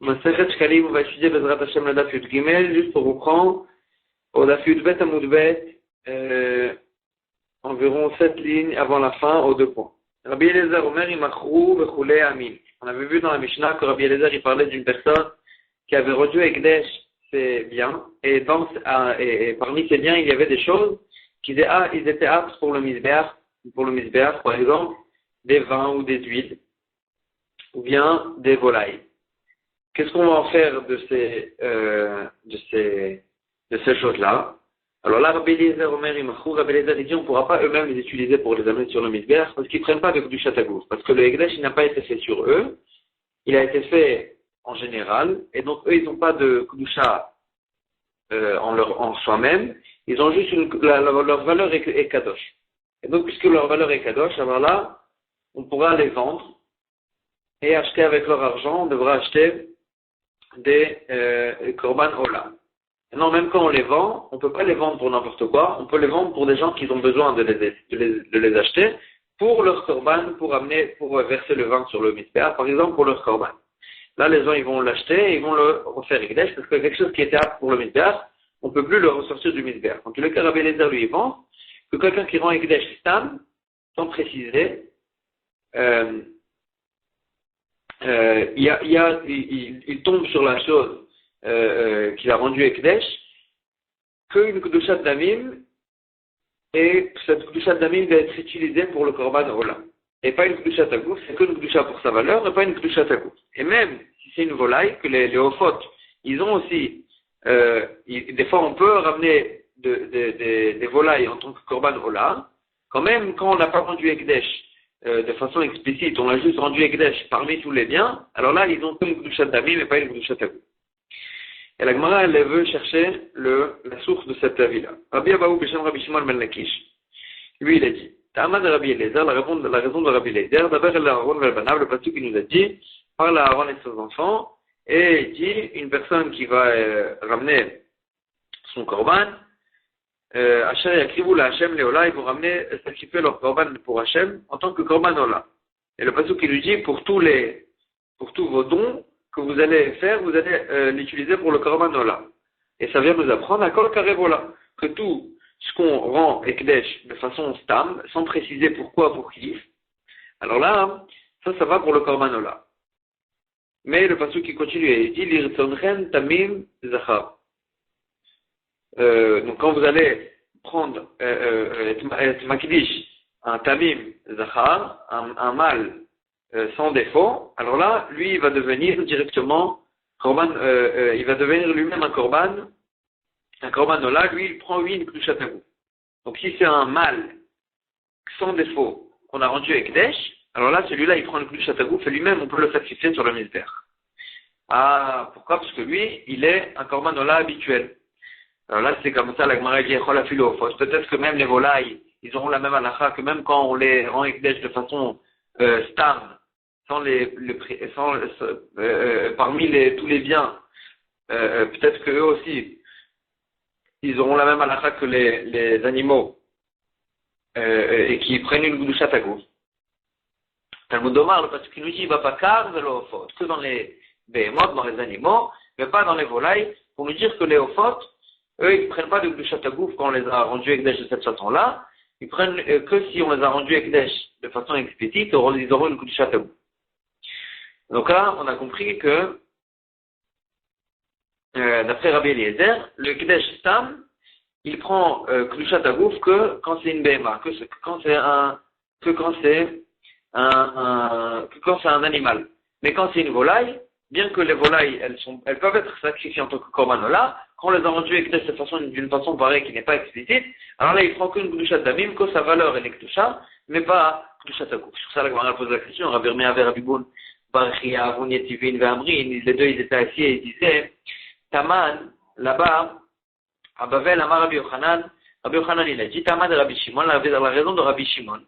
Masechet Shkalim, on va étudier Bezrat Hashem le Daf Yud Gimel, juste pour reprendre, au Daf Yud Bet Amud Bet, environ 7 lignes avant la fin, aux 2 points. Rabbi Eliezer Omer, Imachrou, Bechule Amin. On avait vu dans la Mishnah que Rabbi Eliezer, il parlait d'une personne qui avait rendu Ekdesh ses biens, et parmi ses biens, il y avait des choses qui ils étaient aptes pour le misbéach, par exemple, des vins ou des huiles, ou bien des volailles. Qu'est-ce qu'on va en faire de ces choses-là? Alors là, Rabbi Eliezer Omer Imachou, Rabbi Eliezer dit on ne pourra pas eux-mêmes les utiliser pour les amener sur le misbéach parce qu'ils ne prennent pas de Kedushat Hagouf. Parce que le Ekdesh, il n'a pas été fait sur eux, il a été fait en général, et donc eux, ils n'ont pas de Kedusha en soi-même, ils ont juste leur valeur est Kadosh. Et donc, puisque leur valeur est Kadosh, alors là, on pourra les vendre et acheter avec leur argent, on devra acheter des Korban Ola. Non, même quand on les vend, on ne peut pas les vendre pour n'importe quoi, on peut les vendre pour des gens qui ont besoin de les acheter pour leur Korban, pour verser le vin sur le Mizbeach, par exemple pour leur Korban. Là, les gens, ils vont l'acheter et ils vont le refaire Ekdesh, parce que quelque chose qui était apte pour le Mizbeach, on ne peut plus le ressortir du Mizbeach. En tous les cas, Rabbi Eliezer lui vend que quelqu'un qui rend Ekdesh Stam, sans préciser, il tombe sur la chose qu'il a rendue Ekdesh, qu'une Kedushat Damim, et cette Kedushat Damim va être utilisée pour le Korban Ola. Et pas une Kedushat Hagouf, c'est qu'une Kedusha pour sa valeur, et pas une Kedushat Hagouf. Et même si c'est une volaille, que les Hofot, ils ont aussi, des fois on peut ramener des volailles en tant que Korban Ola, quand même, quand on n'a pas rendu Ekdesh de façon explicite, on l'a juste rendu Ekdesh parmi tous les biens, alors là, ils ont une Kedushat Damim, mais pas une Kedushat Hagouf. Et la Gemara, elle veut chercher la source de cet avis-là. Rabbi Abahu Beshem Rabbi Shimon ben Lakish. Lui, il a dit, Ta'ama de Rabbi Eliezer, la raison de Rabbi Eliezer, d'abord el Aaron vel Banav, le pasuk qui nous a dit, parle à Aaron et ses enfants, et il dit, une personne qui va ramener son korban, Asher yakrivu la Hashem leola, ils vont ramener, sacrifier leur korban pour Hashem en tant que korban ola. Et le pasuk qui lui dit, pour tous vos dons que vous allez faire, vous allez l'utiliser pour le korban ola. Et ça vient nous apprendre à Kol Karevola, que tout ce qu'on rend Ekdesh de façon stam, sans préciser pourquoi, pour qui. Alors là, ça va pour le Korban Ola. Mais le passage qui continue, il dit L'irtzonchen tamim zachar. Donc quand vous allez prendre et makdish un tamim zachar, un mâle sans défaut, alors là, lui, il va devenir directement korban, il va devenir lui-même un korban Ola, lui, il prend une Kedushat Hagouf. Donc si c'est un mâle sans défaut qu'on a rendu Ekdesh, alors là, celui-là, il prend une Kedushat Hagouf et lui-même, on peut le sacrifier sur le Mizbeach. Ah, pourquoi? Parce que lui, il est un Korban Ola habituel. Alors là, c'est comme ça, la Gemara dit, peut-être que même les volailles, ils auront la même halakha que même quand on les rend Ekdesh de façon stam, parmi tous les biens, peut-être qu'eux aussi, ils auront la même halakha que les animaux et qui prennent une Kedushat Hagouf. Talmud Omar, le pasuk qui nous dit, va pas car que dans les behemoth, dans les animaux, mais pas dans les volailles, pour nous dire que les Hofot, eux, ils ne prennent pas de Kedushat Hagouf quand on les a rendus Ekdesh de cette façon-là, ils prennent que si on les a rendus Ekdesh de façon explicite, ils auront une Kedushat Hagouf. Donc là, on a compris que d'après Rabbi Eliezer, le Kedesh Stam, il prend Kedushat Hagouf que quand c'est une BMA, que quand c'est un animal. Mais quand c'est une volaille, bien que les volailles, elles peuvent être sacrifiées en tant que Korban Ola, quand on les a rendues Ekdesh d'une façon pareille qui n'est pas explicite, alors là, il prend qu'une Kedushat Damim, que sa valeur est Kedusha, mais pas Kedushat Hagouf. Sur ça, la Gemara pose la question, Rabbi Yirmiyah et Rabbi Boun, Barchia, Avon Yetivin, Ve'amrin, les deux, ils étaient assis et ils disaient, Taman, là-bas, à Bavel, Amar Rabbi Yochanan, il a dit Taman de Rabbi Shimon, la raison de Rabbi Shimon,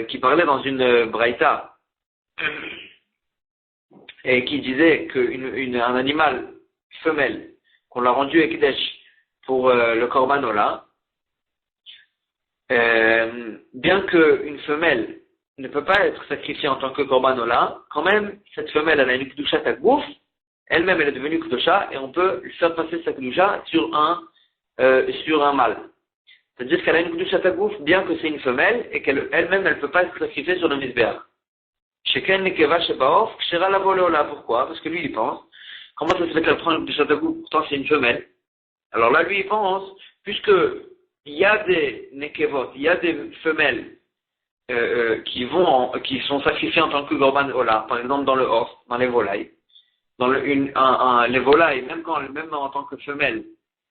qui parlait dans une braïta, et qui disait qu'un animal femelle, qu'on l'a rendu Ekdesh pour le Korban Ola, bien qu'une femelle ne peut pas être sacrifiée en tant que korban ola, quand même, cette femelle, elle a une kedusha tagouf, elle-même, elle est devenue kedusha, et on peut lui faire passer sa kedusha sur un mâle. C'est-à-dire qu'elle a une kedusha tagouf, bien que c'est une femelle, et qu'elle-même, elle ne peut pas être sacrifiée sur le misbéach. Sheken nekeva shebaof, kshera la ola. Pourquoi? Parce que lui, il pense, comment ça se fait qu'elle prend une kedusha tagouf, pourtant c'est une femelle? Alors là, lui, il pense, puisque il y a des nekevot, il y a des femelles, qui sont sacrifiés en tant que korban ola, par exemple dans le hors, dans les volailles. Les volailles, même en tant que femelles,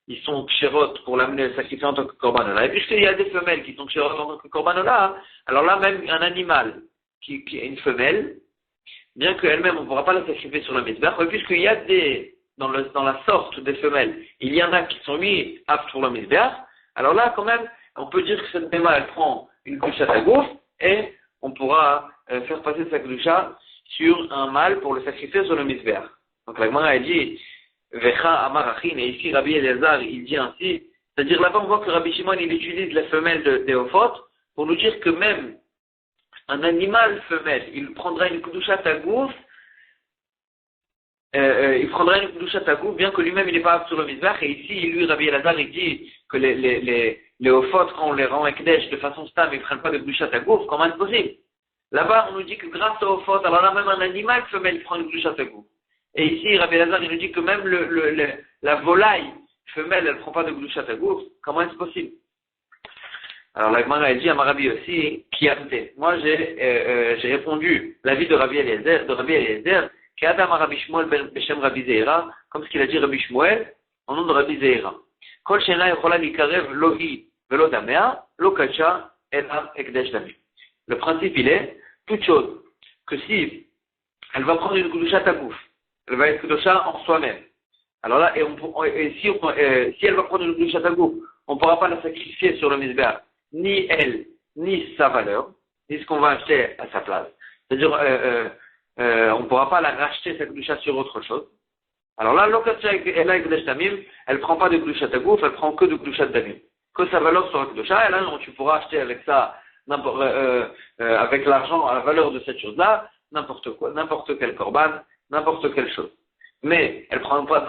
ils sont ksherot pour l'amener sacrifier en tant que korban ola. Et puisqu'il y a des femelles qui sont ksherot en tant que korban ola, alors là même un animal qui est une femelle, bien qu'elle-même on ne pourra pas la sacrifier sur le misbéach, mais puisqu'il y a dans la sorte des femelles, il y en a qui sont mis aptes pour le misbéach, alors là quand même, on peut dire que cette béma elle prend une kedusha tagouf, et on pourra faire passer sa kedusha sur un mâle pour le sacrifier sur le misbéach. Donc la Gemara a dit Vecha Amar Achin, et ici Rabbi Eliezer il dit ainsi, c'est-à-dire là-bas on voit que Rabbi Shimon il utilise la femelle des Ophot pour nous dire que même un animal femelle, il prendra une kedusha tagouf, bien que lui-même il n'est pas apte sur le misbéach, et ici lui Rabbi Eliezer il dit que les Ophot, quand on les rend ekdesh de façon stable, ils ne prennent pas de kedusha tagouf, comment est-ce possible? Là-bas, on nous dit que grâce aux Ophot, alors là, même un animal femelle prend une kedusha tagouf. Et ici, Rabbi Eliezer, il nous dit que même la volaille femelle, elle ne prend pas de kedusha tagouf. Comment est-ce possible? Alors, la Gemara, elle dit à ma Rabbi aussi, qui a fait. Moi, j'ai répondu l'avis de Rabbi Eliezer, qui a Adam Rabbi Shmuel Beshem Rabbi Zeira, comme ce qu'il a dit Rabbi Shmuel, au nom de Rabbi Zeira. Kol shena yochola likarev lo hi velo damea, lo kacha ela ekdesh dami. Le principe, il est, toute chose, que si elle va prendre une kedusha tagouf, elle va être kedusha en soi-même. Alors là, si elle va prendre une kedusha tagouf, on ne pourra pas la sacrifier sur le misbéach, ni elle, ni sa valeur, ni ce qu'on va acheter à sa place. C'est-à-dire, on ne pourra pas la racheter, sa kedusha, sur autre chose. Alors là, elle ne prend pas de kedusha tagouf, elle prend que de kedusha damim. Que sa valeur soit kedusha, et là, tu pourras acheter avec ça, avec l'argent, à la valeur de cette chose-là, n'importe quoi, n'importe quel korban, n'importe quelle chose. Mais elle prendra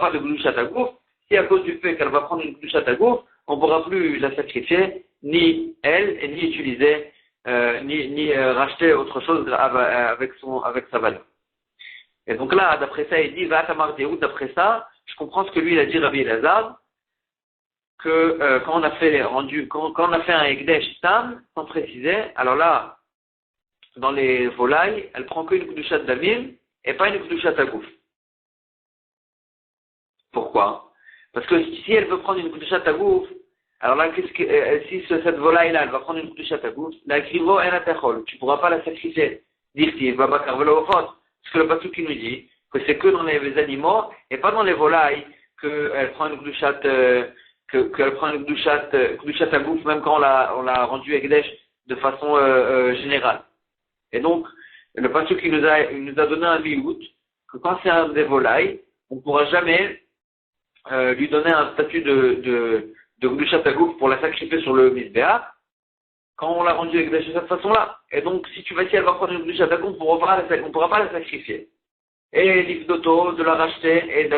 pas de kedusha tagouf, si à cause du fait qu'elle va prendre une kedusha tagouf, on ne pourra plus la sacrifier, ni elle, et ni utiliser, ni racheter autre chose avec sa valeur. Et donc là, d'après ça, il dit, va tamar déout, d'après ça, je comprends ce que lui, il a dit Rabbi Elazar, que quand on a fait un ekdesh tam, sans préciser, alors là, dans les volailles, elle prend qu'une kedusha damim, et pas une kedusha tagouf. Pourquoi? Parce que si elle veut prendre une kedusha tagouf, alors là, si cette volaille-là, elle va prendre une kedusha tagouf, la krivo en atachol, tu ne pourras pas la sacrifier. Dire-t-il, va bakar velo ofot. Parce que le pasuk qui nous dit que c'est que dans les animaux et pas dans les volailles qu'elle prend une qu'elle prend une kedusha tagouf, même quand on l'a rendu ekdesh de façon générale. Et donc, le pasuk il nous a donné un liout que quand c'est un des volailles, on ne pourra jamais lui donner un statut de kedusha tagouf pour la sacrifier sur le misbéach quand on l'a rendu ekdesh de cette façon-là. Et donc, si elle va prendre une kedusha tagouf, on ne pourra pas la sacrifier. Et l'ifdoto, de la racheter, et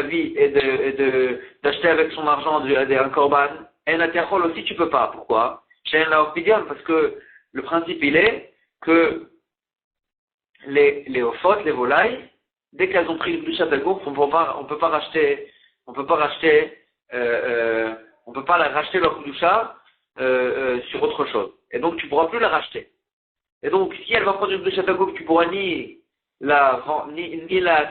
d'acheter avec son argent un korban. Et l'atiachol aussi, tu peux pas. Pourquoi? Chez la opinion, parce que le principe, il est que les ophot, les volailles, dès qu'elles ont pris une kedusha tagouf, on peut pas la racheter leur kedusha sur autre chose. Et donc, tu ne pourras plus la racheter. Et donc, si elle va prendre une kedusha tagouf, tu ne pourras ni la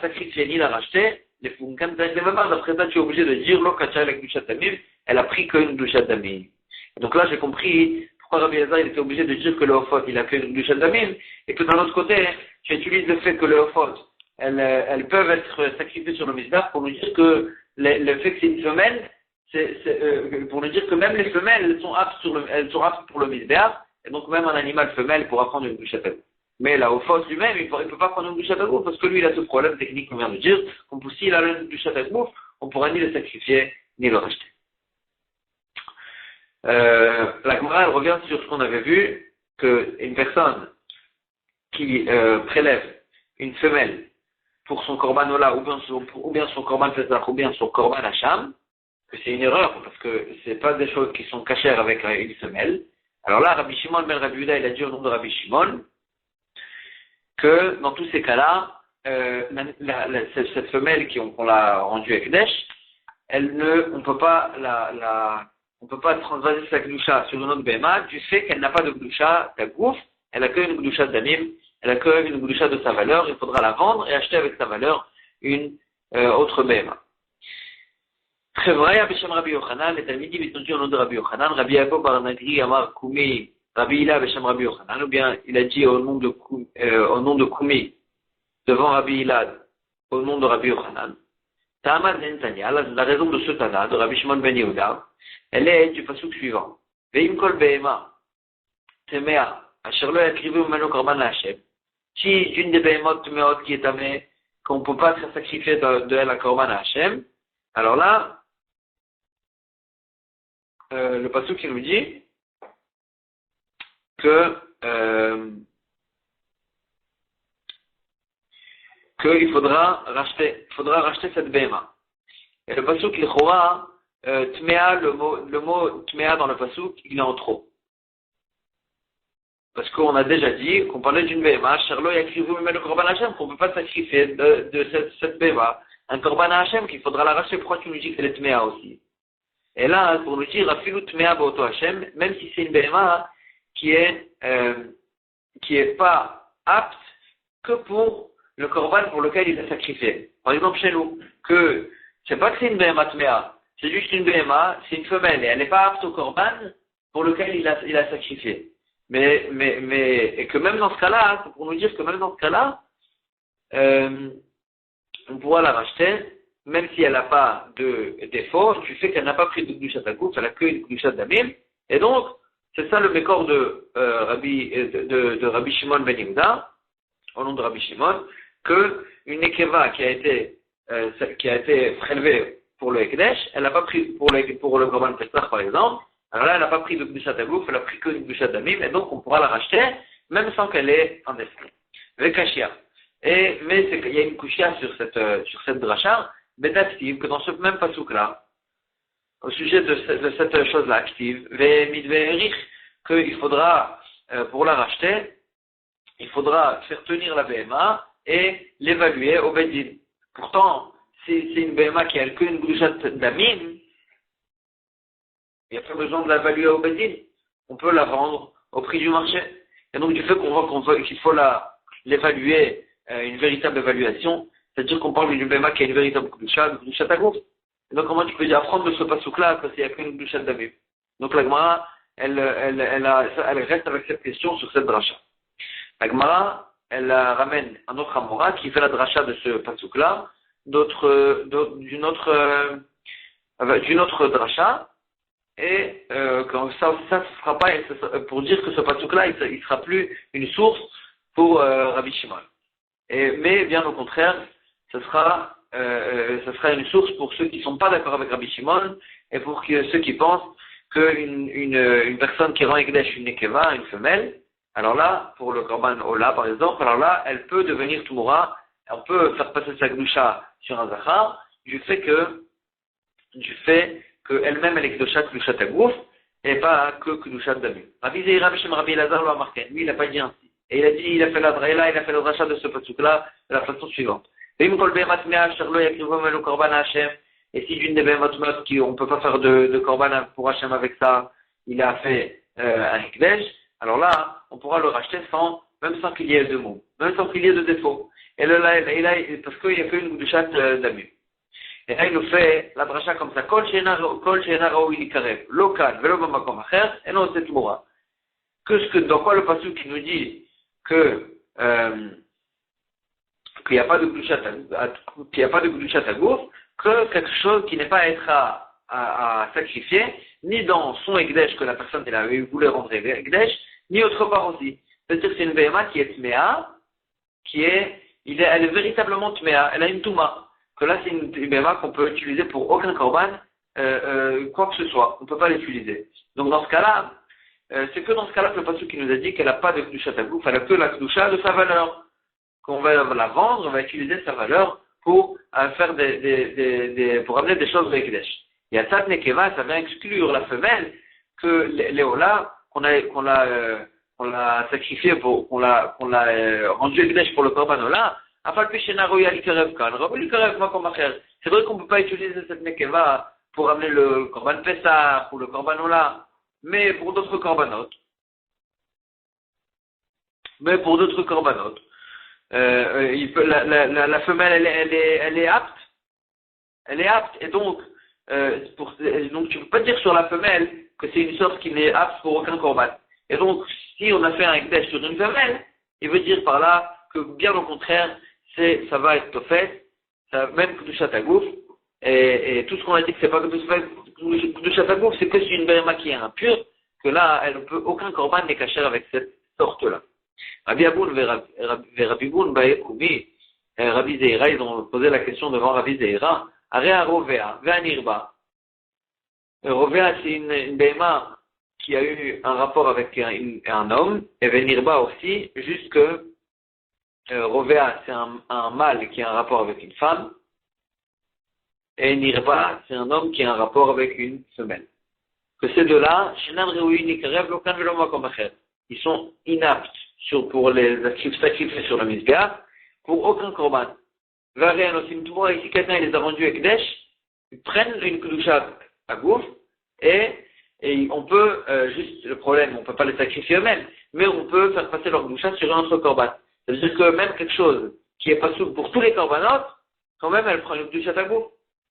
sacrifier, ni la racheter. D'après ça, tu es obligé de dire, elle a pris qu'une kedusha damim. Donc là, j'ai compris pourquoi Rabbi Elazar il était obligé de dire que le Ophot, il a fait une kedusha damim, et que d'un autre côté, tu utilises le fait que le Ophot, elles peuvent être sacrifiées sur le misbéach pour nous dire que le fait que c'est une femelle, pour nous dire que même les femelles, elles sont aptes pour le misbéach, et donc même un animal femelle pourra prendre une kedusha tagouf. Mais là, au fond lui-même, il ne peut pas prendre une kedusha tagouf, parce que lui, il a ce problème technique qu'on vient de dire, qu'on s'il a une kedusha tagouf, on ne pourra ni le sacrifier, ni le racheter. La Gemara, elle revient sur ce qu'on avait vu, qu'une personne qui prélève une femelle pour son korban ola, ou bien son korban pesach, ou bien son korban hacham, que c'est une erreur, parce que c'est pas des choses qui sont cachères avec une femelle. Alors là, Rabbi Shimon ben Rabbi Yehuda, il a dit au nom de Rabbi Shimon, que dans tous ces cas-là, cette femelle qu'on l'a rendue Ekdesh, on peut pas transvaser sa gdusha sur une autre béma du fait qu'elle n'a pas de gdusha tagouf, elle a que une gdusha d'amim, elle a que une gdusha de sa valeur, il faudra la vendre et acheter avec sa valeur une autre béma. Très vrai, Rabbi Yochanan, les Talmidim ils ont dit au nom de Rabbi Yochanan, Rabbi Yaakov bar Nagri Amar Kumi, Rabbi Hila Beshem Rabbi Yochanan, ou bien il a dit au nom de Kumi, devant Rabbi Hila, au nom de Rabbi Yochanan. Ta'amad Nentanya, la raison de ce Tana, de Rabbi Shimon ben Yehuda, elle est du pasuk suivant. Ve'im kol be'ema, temea, asher lo yakrivu meno korban la'Hashem. Si d'une des be'emot temeot qui est tamé, qu'on ne peut pas faire sacrifier de elle à korban la'Hashem, alors là, le pasuk qui nous dit qu'il faudra racheter cette béma. Et le pasuk il chora tmea, le mot tmea dans le pasuk, il est en trop. Parce qu'on a déjà dit qu'on parlait d'une béma, Sherlo yakrivu mimenu korban Hashem, qu'on ne peut pas sacrifier de cette béma un korban Hashem, qu'il faudra la racheter. Pourquoi tu nous dis que c'est le tmea aussi? Et là, pour nous dire, afilu tmea ba'oto Hashem, même si c'est une béma qui est pas apte que pour le korban pour lequel il est sacrifié. Par exemple, chez nous, que c'est pas que c'est une béma tmea, c'est juste une béma, c'est une femelle, et elle n'est pas apte au korban pour lequel il a sacrifié. Mais, et que même dans ce cas-là, c'est pour nous dire que même dans ce cas-là, on pourra la racheter, même si elle n'a pas de défaut, du fait qu'elle n'a pas pris de gdushat tagouf, elle a que une gdushat damim, et donc, c'est ça le mécor de Rabbi Shimon ben Yehuda, au nom de Rabbi Shimon, que une nekeva qui a été prélevée pour le Ekdesh, elle n'a pas pris pour le korban pesach par exemple, alors là elle n'a pas pris de gdushat tagouf, elle a pris que de gdushat damim, et donc on pourra la racheter, même sans qu'elle ait un esprit. Vekashia. Mais il y a une kushia sur cette dracha, bedativ, que dans ce même pasuk-là, au sujet de cette chose-là active, qu'il faudra, pour la racheter, il faudra faire tenir la BMA et l'évaluer au Bedin. Pourtant, si c'est une BMA qui a qu'une gdushat damim, il n'y a pas besoin de l'évaluer au Bedin. On peut la vendre au prix du marché. Et donc, du fait qu'il faut l'évaluer, une véritable évaluation, c'est-à-dire qu'on parle d'une BMA qui a une véritable gdushat tagouf. Et donc, comment tu peux apprendre de ce pasuk-là parce qu'il n'y a qu'une gdushat damim? Donc, la Gemara, elle reste avec cette question sur cette dracha. La Gemara, elle ramène un autre Amora qui fait la dracha de ce pasuk-là, d'une autre dracha, et comme ça ne sera pas pour dire que ce pasuk-là, il sera plus une source pour Rabbi Shimon. Mais bien au contraire, ce sera une source pour ceux qui ne sont pas d'accord avec Rabbi Shimon et pour ceux qui pensent qu'une personne qui rend Ekdesh une nekeva, une femelle, alors là, pour le korban ola par exemple, alors là, elle peut devenir tumura, on peut faire passer sa gdusha sur un zachar, du fait qu'elle-même elle est gdusha tagouf et pas que gdusha damim. Rabbi Zeira Beshem Rabbi Elazar l'a marqué, lui il n'a pas dit ainsi. Et il a fait la dracha de ce pasuk-là de la façon suivante. Et si d'une des bémot on ne peut pas faire de korban pour Hashem avec ça, il a fait un ekdesh, alors là, on pourra le racheter même sans qu'il y ait de mots, même sans qu'il y ait de défaut. Et là, parce qu'il n'y a qu'une gdushat damim. Et là, il nous fait la dracha comme ça. Kol she'ena raoui likarev, lo kan velo b'makom acher, eno oset mura. Dans quoi le pasuk qui nous dit qu'il n'y a pas de gdushat tagouf, que quelque chose qui n'est pas à être à sacrifier, ni dans son ekdesh que la personne voulu rendre ekdesh, ni autre part aussi. C'est-à-dire que c'est une béma qui est tmea, elle est véritablement tmea, elle a une touma. Que là c'est une béma qu'on peut utiliser pour aucun korban, quoi que ce soit, on ne peut pas l'utiliser. Donc dans ce cas-là, c'est que dans ce cas-là que le pasuk qui nous a dit qu'elle n'a pas de Kedushat Hagouf, elle a que la Kedusha de sa valeur. Qu'on va la vendre, on va utiliser sa valeur pour faire pour amener des choses avec Ekdesh. Et à Tzat Nekeva, ça vient exclure la femelle que Léola, qu'on l'a sacrifié qu'on l'a rendu Ekdesh pour le Korban Ola, afin que Shena Roya Likarev Kan, Likarev Makom Acher. C'est vrai qu'on ne peut pas utiliser cette Nekeva pour amener le Korban Pessah ou le Korban Ola, mais pour d'autres Korbanot. La femelle, elle est apte. Elle est apte. Et donc, donc tu ne peux pas dire sur la femelle que c'est une sorte qui n'est apte pour aucun korban. Et donc, si on a fait un ekdesh sur une femelle, il veut dire par là que bien au contraire, ça va être tofet, même Kedushat Hagouf, et tout ce qu'on a dit que c'est pas Kedushat Hagouf, c'est que c'est une béhéma qui est impure, que là, aucun korban n'est caché avec cette sorte-là. Rabbi Aboun et Rabbi Boun Baïkoumi, Rabbi Zeira, ils ont posé la question devant Rabbi Zeira. Area Rovea, Ve'anirba. Rovea, c'est une béhéma qui a eu un rapport avec un homme, et Ve'nirba aussi, juste que Rovea, c'est un mâle qui a un rapport avec une femme, et Nirba, c'est un homme qui a un rapport avec une femelle. Que ces deux-là, Shenan Reouï Nikarev, Lokan Veloma Komacher, ils sont inaptes pour les sacrifiés sur le Mizbeach, pour aucun korban. Varian aussi, ici quelqu'un les a vendus avec Ekdesh, ils prennent une Kedushat Hagouf, et on peut, juste le problème, on ne peut pas les sacrifier eux-mêmes, mais on peut faire passer leur Kedushat sur un autre korban. Ça veut dire que même quelque chose qui est pas souple pour tous les korbanot, quand même elle prend une Kedushat Hagouf.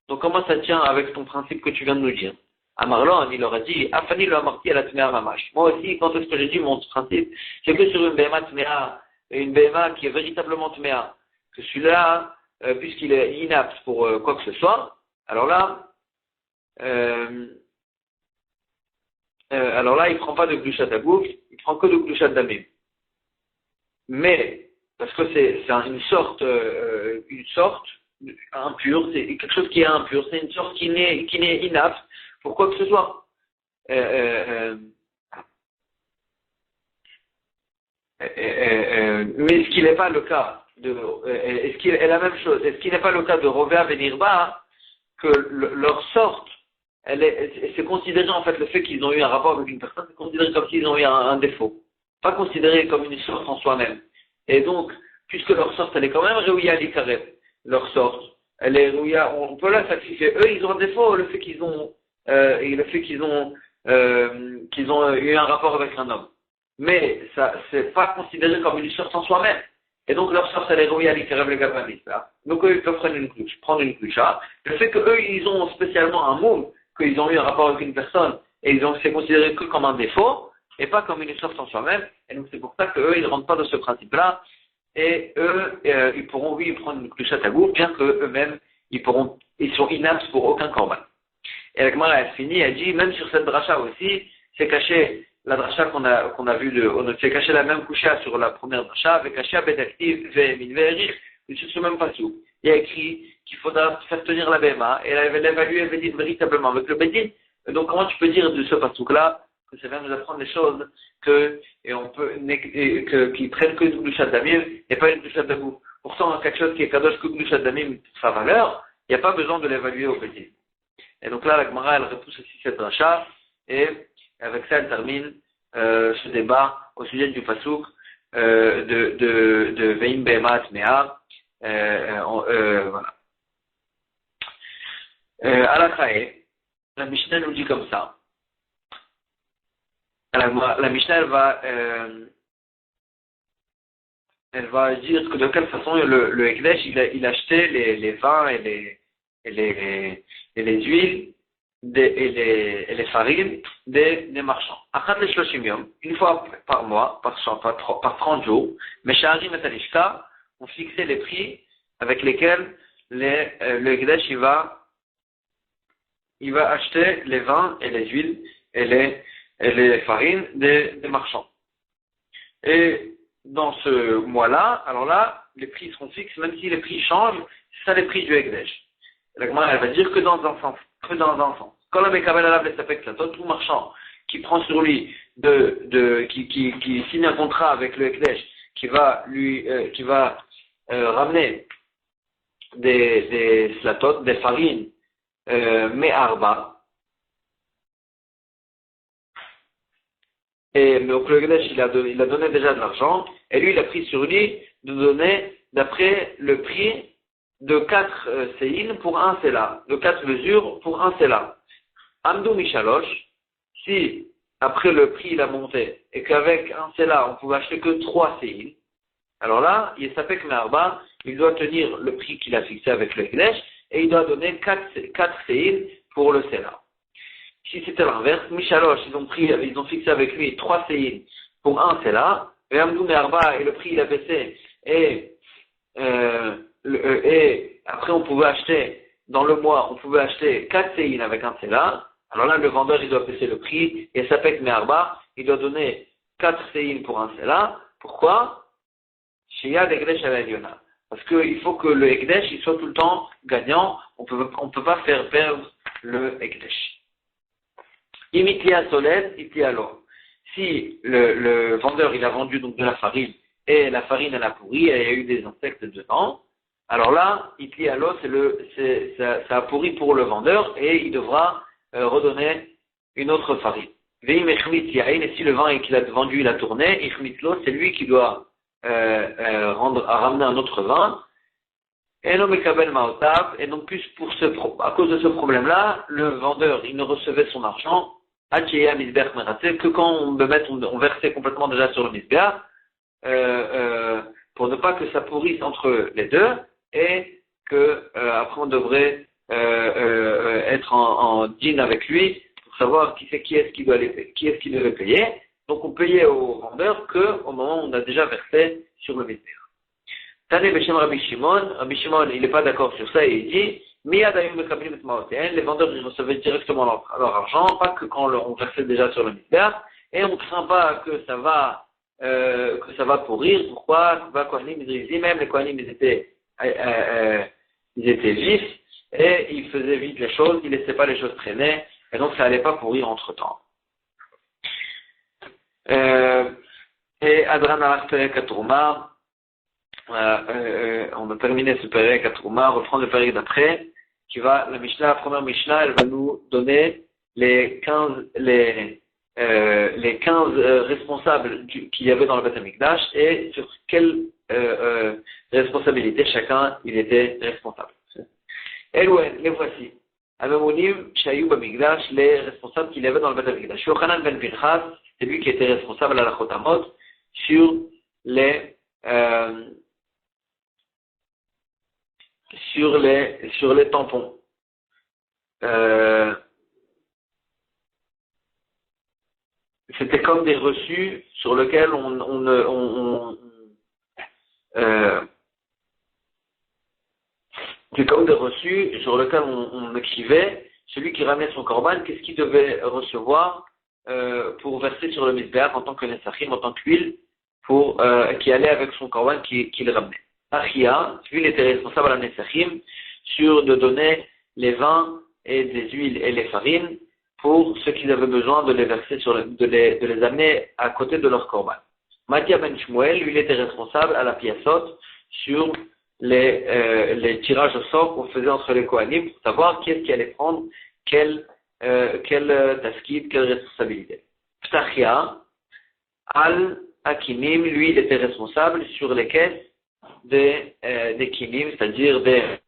Donc comment ça tient avec ton principe que tu viens de nous dire? À Marlon, il leur a dit, Afani le Amarti à la Tmea Mamash. Moi aussi, quand est-ce que j'ai dit mon principe, c'est que sur une Behema Tmea, une Behema qui est véritablement Tmea, que celui-là, puisqu'il est inapte pour quoi que ce soit, alors là, il prend pas de Glushat Hagouf, il prend que de Glushat Damim. Mais, parce que c'est une sorte impure, c'est quelque chose qui est impur, c'est une sorte qui n'est inapte pour quoi que ce soit. Mais est-ce qu'il n'est pas le cas est-ce qu'il est la même chose? Est-ce qu'il n'est pas le cas de Rovea Benirba, que leur sorte, c'est considéré en fait le fait qu'ils ont eu un rapport avec une personne, c'est considéré comme s'ils ont eu un défaut, pas considéré comme une sorte en soi-même. Et donc, puisque leur sorte, elle est quand même Reouya Likarev, leur sorte, elle est Reouya, on peut la sacrifier. Eux, ils ont un défaut, le fait qu'ils ont eu un rapport avec un homme. Mais ça, c'est pas considéré comme une sorte en soi-même. Et donc leur sorte, elle est Reouya Likarev le Gabanis. Donc eux, ils peuvent prendre une coucha. Le fait qu'eux, ils ont spécialement un mot, qu'ils ont eu un rapport avec une personne, et c'est considéré que comme un défaut, et pas comme une sorte en soi-même. Et donc c'est pour ça qu'eux, ils ne rentrent pas dans ce principe-là. Et eux, ils pourront, oui, prendre une coucha Hagouf, bien qu'eux-mêmes, ils sont inaptes pour aucun korban. Et la Gemara, elle finit, elle dit, même sur cette dracha aussi, c'est caché, la dracha qu'on a vue c'est caché la même coucha sur la première dracha, avec caché à Betaktiv, Ve'emin, Ve'erich, sur ce même passou. Il y a écrit qu'il faudra faire tenir la BMA, et elle va l'évaluer véritablement avec le Bedin. Donc comment tu peux dire de ce pasouk-là, que ça vient nous apprendre des choses, qu'ils prennent que du Glushat Damim, et pas une Glushat Dagouf. Pourtant, quelque chose qui est kadosh que Glushat Damim, sa valeur, il n'y a pas besoin de l'évaluer au Bedin. Et donc là, la Gemara, elle repousse aussi cette dracha, et avec ça, elle termine ce débat au sujet du pasouk de Veim Behema Tmea. Voilà. Alachae, la Mishnah nous dit comme ça. La Mishnah, elle va dire que de quelle façon le Ekdesh, il achetait les vins et les huiles et les farines des marchands. Achat le shloshim yom, une fois par mois, par 30 jours, Mesharim et Talishka ont fixé les prix avec lesquels le Ekdesh il va acheter les vins et les huiles et les farines des marchands. Et dans ce mois-là, alors là, les prix seront fixes, même si les prix changent, c'est ça les prix du Ekdesh. La Gemara, elle va dire que dans un sens. Quand le Mekabel Alav les Sapek Klatot, tout marchand qui prend sur lui qui signe un contrat avec le Ekdesh, qui va ramener des slatot, des farines, me'arba. Et donc le Ekdesh, il a donné déjà de l'argent, et lui, il a pris sur lui de donner, d'après le prix, de 4 séines pour un séla, de 4 mesures pour un séla. Amdou Michalosh, si après le prix il a monté, et qu'avec un séla, on pouvait acheter que 3 séines, alors là, il s'appelle Me'arba, il doit tenir le prix qu'il a fixé avec le Ekdesh, et il doit donner 4 séines pour le séla. Si c'était l'inverse, Michalosh, ils ont fixé avec lui 3 séines pour un séla, et Amdou Me'arba, et le prix il a baissé, et après on pouvait acheter, dans le mois, on pouvait acheter 4 séines avec un séla, alors là, le vendeur, il doit baisser le prix, et Sapek Me'arba, il doit donner 4 séines pour un séla. Pourquoi? Sheyad Ekdesh al Eliona. Parce qu'il faut que le Ekdesh, il soit tout le temps gagnant, on peut pas faire perdre le Ekdesh. Imitia Soled, Itia Lo. Si le vendeur, il a vendu donc de la farine, et la farine, elle a pourri, et il y a eu des insectes dedans, alors là, Itia Lo, ça a pourri pour le vendeur, et il devra redonner une autre farine. Et si le vin qu'il a vendu, il a tourné, c'est lui qui doit ramener un autre vin. Et donc plus à cause de ce problème-là, le vendeur, il ne recevait son argent que quand on versait complètement déjà sur le misbeach, pour ne pas que ça pourrisse entre les deux, et que après on devrait être en dîne avec lui pour savoir qui est-ce qui devait payer. Donc on payait au vendeur qu'au moment où on a déjà versé sur le misbeach. Tane Beshem Rabbi Shimon, il n'est pas d'accord sur ça et il dit les vendeurs ils recevaient directement leur argent, pas que quand on versait déjà sur le misbeach, et on ne craint pas que ça va pourrir. Pourquoi? Même les Kohanim ils étaient vifs, et ils faisaient vite les choses, ils ne laissaient pas les choses traîner, et donc ça n'allait pas pourrir entre temps. Et Adran Alach Perek Atrouma, on a terminé ce Perek Atrouma, reprend le Perek d'après, la première Mishnah, elle va nous donner les 15 responsables qu'il y avait dans le Beth Amikdash, et sur quelle responsabilité chacun il était responsable. Elouen, les voici. Amemounim, Shayou Bamigdash, les responsables qu'il y avait dans le Beth Amikdash. Yochanan ben Pinchas, c'est lui qui était responsable à la Chotamot sur les tampons. C'était comme des reçus sur lesquels c'est comme des reçus sur lesquels on écrivait celui qui ramenait son korban, qu'est-ce qu'il devait recevoir pour verser sur le misbeach en tant que nesachim, en tant qu'huile, qui allait avec son korban qu'il ramenait. Achia, lui il était responsable à la nesachim de donner les vins et des huiles et les farines pour ceux qui avaient besoin de les verser de les amener à côté de leur korban. Mathia ben Shmuel, lui il était responsable à la piasot sur les tirages au sort qu'on faisait entre les Kohanim pour savoir qui est-ce qui allait prendre quelle taskid, quelle responsabilité. Ptachia, Al-Akinim, lui, il était responsable sur les caisses des kinim, c'est-à-dire des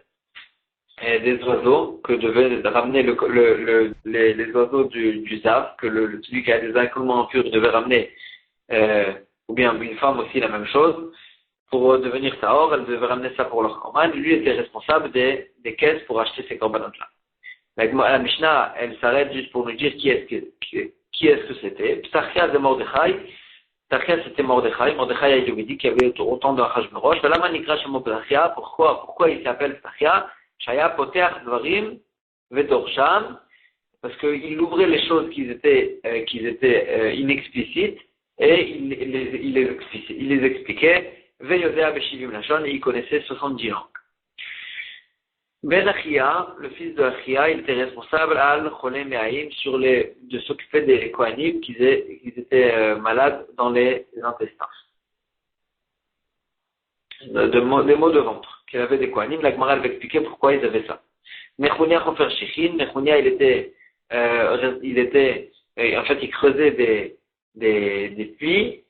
oiseaux que devaient ramener les oiseaux du Zav, que celui qui a des écoulements impurs devait ramener, ou bien une femme aussi la même chose. Pour devenir Tahor, elle devait ramener ça pour leur korban. Lui était responsable des caisses pour acheter ces korbanot-là. La Mishnah, elle s'arrête juste pour nous dire qui est-ce que c'était. Ptachia de Mordechai. Ptachia c'était Mordechai. Mordechai a dit qu'il y avait autant de Achashverosh. Pourquoi il s'appelle Ptachia? Shaya Poteach Dvarim Vedorsham. Parce qu'il ouvrait les choses qui étaient inexplicites et il les expliquait. Et il connaissait 70 langues. Ben Achia, le fils de Achia, il était responsable al Cholem Me'aim de s'occuper des Kohanim qui étaient malades dans les intestins. Des maux de ventre, qu'il avait des Kohanim. La Gemara va expliquer pourquoi ils avaient ça. Nechounia Chofer Shechin, Nechounia il creusait des puits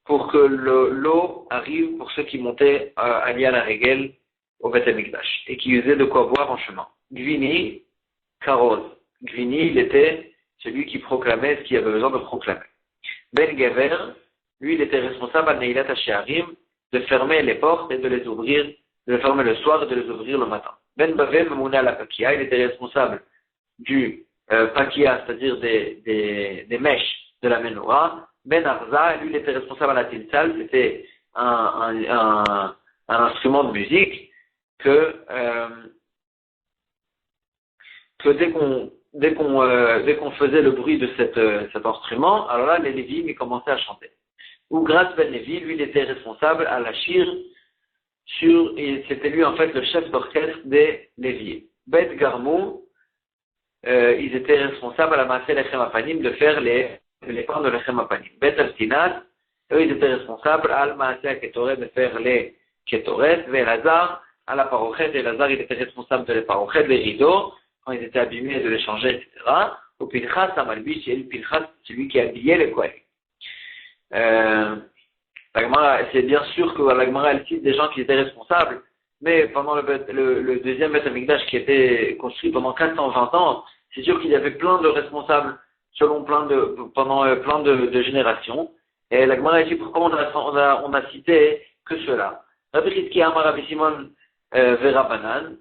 pour que l'eau arrive pour ceux qui montaient à la Regel au Beth Amikdash et qui usaient de quoi boire en chemin. Gvini, Karoz. Gvini, il était celui qui proclamait ce qu'il avait besoin de proclamer. Ben Gever, lui, il était responsable à Neilat HaShe'arim de fermer les portes et de les ouvrir, de les fermer le soir et de les ouvrir le matin. Ben Bavel, Mouna à la Pakia, il était responsable du Pakia, c'est-à-dire des mèches de la Menorah. Ben Arza, lui, il était responsable à la Tilsal, c'était un instrument de musique que dès qu'on faisait le bruit de cet instrument, alors là, les Lévites, ils commençaient à chanter. Ou grâce Ben Lévi, lui, il était responsable à la shir et c'était lui, en fait, le chef d'orchestre des Lévites. Bet Garmou, ils étaient responsables à la Maaseh Lechem Apanim de faire les pains de Lechem Apanim. Bet Altinat, eux, ils étaient responsables à la Maaseh Ketoret de faire les Ketoret. Et Lazare, à la Parochet, et Lazare, il était responsable de les Parochet, les rideaux, quand ils étaient abîmés, de les changer, etc. Au Pilchas, à Malbish, et le Pilchas, celui qui habillait les Kohen. C'est bien sûr que la Gemara, elle cite des gens qui étaient responsables, mais pendant le deuxième Beth Amikdash qui était construit pendant 420 ans, c'est sûr qu'il y avait plein de responsables pendant plein de générations. Et la Gemara dit pourquoi on a cité que cela. Rabbi Chizkiya Amar Rabbi Simon Verabanan,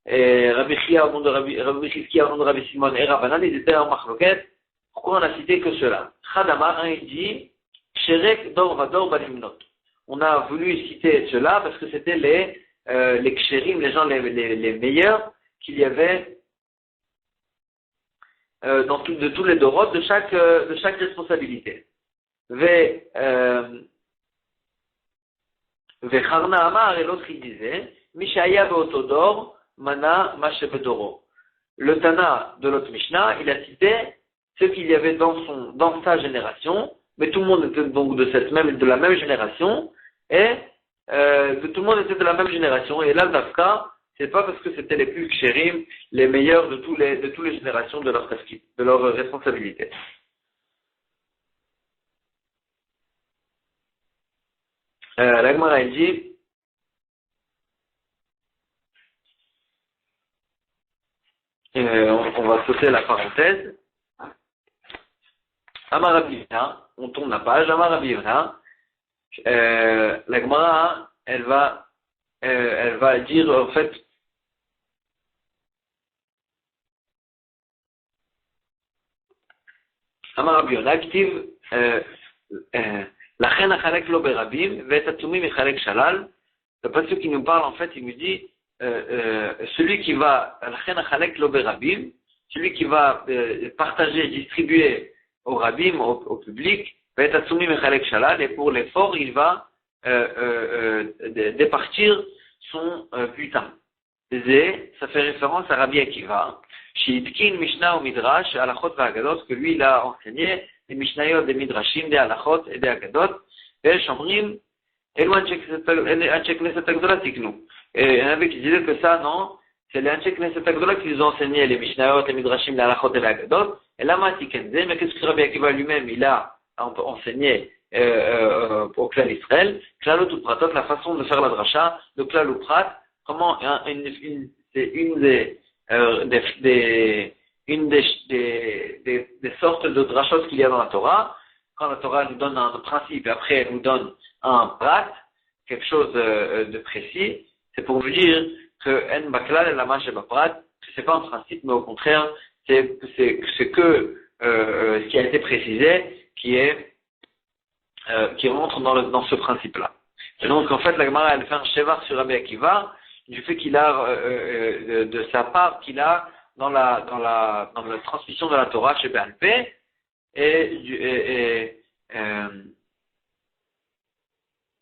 et Rabbi Chizkiya au nom de Rabbi Simon et Rabbanan, ils étaient en machloket. Pourquoi on a cité que cela? Chadamar, il dit Sherek Dor Vador Balimnot. On a voulu citer cela parce que c'était les kshérim, les gens les meilleurs qu'il y avait de tous les dorotes de chaque responsabilité. Charna Amar, et l'autre il disait Mishaya Beotodor Mana Mashebedoro. Le Tana de l'autre Mishnah, il a cité ce qu'il y avait dans sa génération, mais tout le monde était donc de la même génération, et tout le monde était de la même génération, et là, Dafka, c'est pas parce que c'était les plus kshérim, les meilleurs de toutes les générations de leur tafkid, de leur responsabilité. La Gemara, elle dit, on va sauter la parenthèse. Amar Rabbi Yona, on tourne la page. Amar Rabbi Yona, la Gemara, elle va dire en fait, Amar Rabbi Yona, Ktiv, la chen achalek lo berabim, ve'et atumim echalek shalal. Le pasuk qui nous parle en fait, il nous dit celui qui va la chen achalek lo berabim, celui qui va partager, distribuer au rabbim, au public, et pour l'effort, il va départir son butin. Ça fait référence à Rabbi Akiva, Shitkin Mishnah ou Midrash, Alachot et Agadot, que lui il a enseigné des Mishnayot, des Midrashim, des Alachot et des Agadot, et Shomrim, et il y en avait qui disaient que ça, non, c'est les Anshek Knesset Agdola qui nous ont enseigné les Mishnayot, les Midrashim, les Alachot et les Agadot. Et là, Matikenze, mais qu'est-ce que Rabbi Akiva lui-même, il a enseigné au Klal Israël, Klalot ou Pratot, la façon de faire la dracha, de Klal ou Prat, comment c'est une des sortes de drachot qu'il y a dans la Torah. Quand la Torah nous donne un principe et après elle nous donne un prat, quelque chose de précis, c'est pour vous dire que en baklal et la mache baprat, c'est pas un principe, mais au contraire, c'est que ce qui a été précisé qui rentre dans ce principe-là. Et donc en fait la Gemara elle fait un shevar sur Rabbi Akiva du fait qu'il a de sa part qu'il a dans la transmission de la Torah chez Be'al Peh et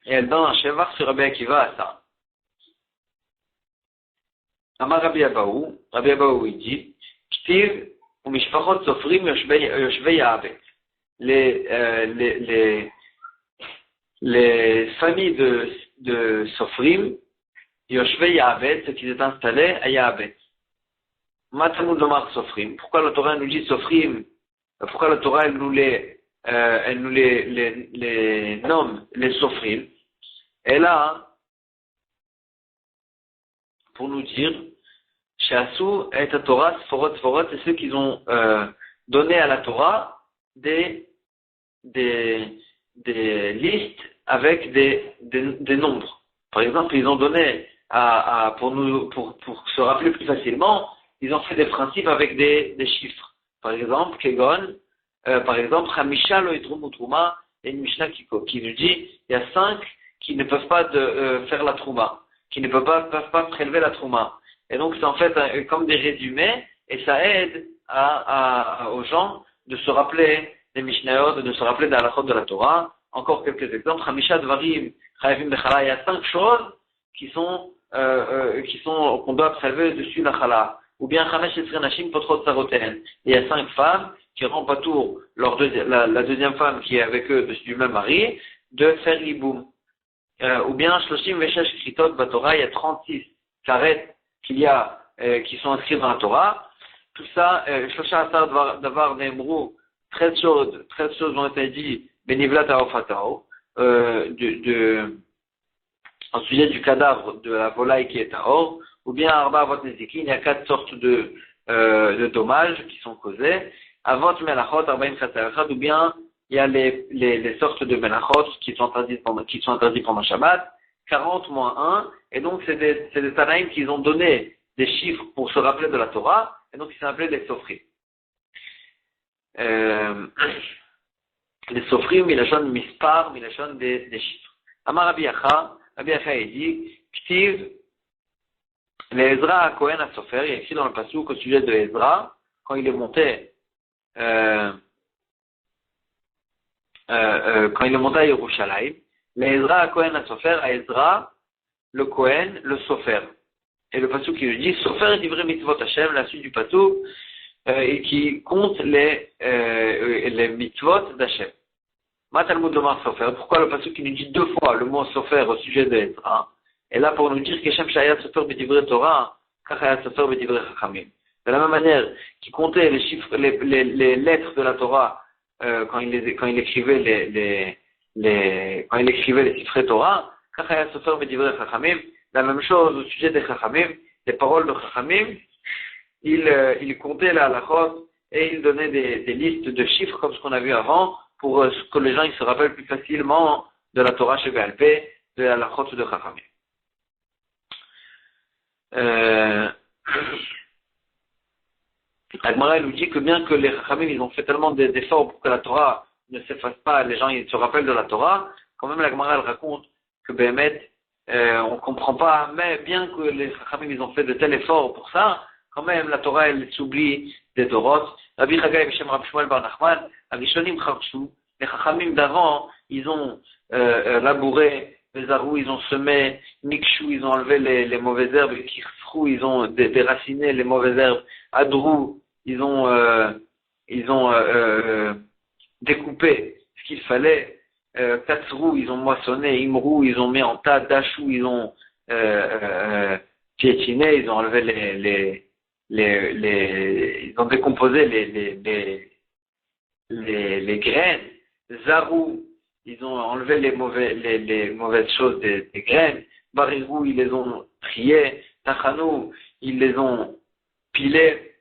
elle donne un shevar sur Rabbi Akiva à ça. Amar Rabbi Abaou il dit, Ktiv ou Mishpachot Sofrim Yoshvei Ya'avet. Les familles de Sofrim, Yoshvei Ya'avet, c'est qu'ils étaient installés à Ya'avet. Matamud Lomar Sofrim. Pourquoi la Torah nous dit Sofrim? Pourquoi la Torah elle nous les nomme les Sofrim? Et là, pour nous dire, Shasu et la Torah, Sforot, c'est ceux qui ont donné à la Torah des listes avec des nombres. Par exemple, ils ont donné pour se rappeler plus facilement, ils ont fait des principes avec des chiffres. Par exemple, Kegon, Hamisha lo yitrumu truma, et une Mishnah qui nous dit, il y a 5 qui ne peuvent pas faire la trouma, qui ne peuvent pas prélever la trouma. Et donc c'est en fait comme des résumés, et ça aide aux gens de se rappeler des Mishnayot, de se rappeler de la halachot de la Torah. Encore quelques exemples. Hamisha dvarim chayavim bechala. Il y a 5 choses qu'on doit prélever dessus la chala. Ou bien chamesh etzre nashim potrot saroten. Il y a 5 femmes qui rendent pas tour la deuxième femme qui est avec eux du même mari de faire l'iboum. Ou bien shloshim veshesh kritot batorah. Il y a 36 karet qui sont inscrits dans la Torah. Tout ça, Shlosha Asar Davar Neemru, 13 choses ont été dites, Benivlat Aofatao, en sujet du cadavre de la volaille qui est à or, ou bien Arba Avot Nezikin, il y a 4 sortes de dommages qui sont causés, Avot Melachot, Arbaim Chatzayachad, ou bien il y a les sortes de Melachot qui sont interdits pendant Shabbat, 40 moins 1, et donc c'est des Tanaïm qui ont donné des chiffres pour se rappeler de la Torah, et donc ils sont appelés les Sofrim. Les Sofrim, Milachon Mispar, Milachon des chiffres. Amar Rabbi Acha il dit, Ktiv, les Ezra à Kohen à Sofer, il y a écrit dans le Passouk au sujet de Ezra, quand il est monté à Yerushalayim, les Ezra à Kohen à Sofer, à Ezra, le Kohen, le Sofer. Et le pasuk qui lui dit, Sofer livré mitzvot Hashem, la suite du pasuk, et qui compte les mitzvot d'Hashem. Ma Talmud Lomar Sofer. Pourquoi le pasuk qui nous dit 2 fois le mot Sofer au sujet de Ezra? Et là pour nous dire qu'Hashem Shaya Sofer b'divrei Torah, Kachaya Sofer b'divrei Chachamim. De la même manière qu'il comptait les chiffres, les lettres de la Torah quand il écrivait les chiffres Torah, Kachaya Sofer b'divrei Chachamim. La même chose au sujet des Chachamim, les paroles de Chachamim, il comptait la halachot et il donnait des listes de chiffres comme ce qu'on a vu avant pour que les gens ils se rappellent plus facilement de la Torah chez BLP, de la halachot de Chachamim. La Gemara nous dit que bien que les Chachamim ils ont fait tellement d'efforts pour que la Torah ne s'efface pas, les gens ils se rappellent de la Torah, quand même la Gemara elle raconte que Béhémet on comprend pas, mais bien que les Chachamim ils ont fait de tels efforts pour ça, quand même la Torah elle s'oublie des Torot. Rabbi Chagai Beshem Rabbi Shmuel Bar Nachman, Arishonim Charshu, les Chachamim d'avant, ils ont labouré, les Zarou, ils ont semé, Nikshu, ils ont enlevé les mauvaises herbes, Kirfrou, ils ont déraciné les mauvaises herbes, Adrou, ils ont découpé ce qu'il fallait. Katsrou, ils ont moissonné, Imrou, ils ont mis en tas, Dachou, ils ont piétiné, ils ont enlevé ils ont décomposé les graines. Zarou, ils ont enlevé les mauvaises choses des graines. Barirou, ils les ont triés. Tachanou, ils les ont pilés.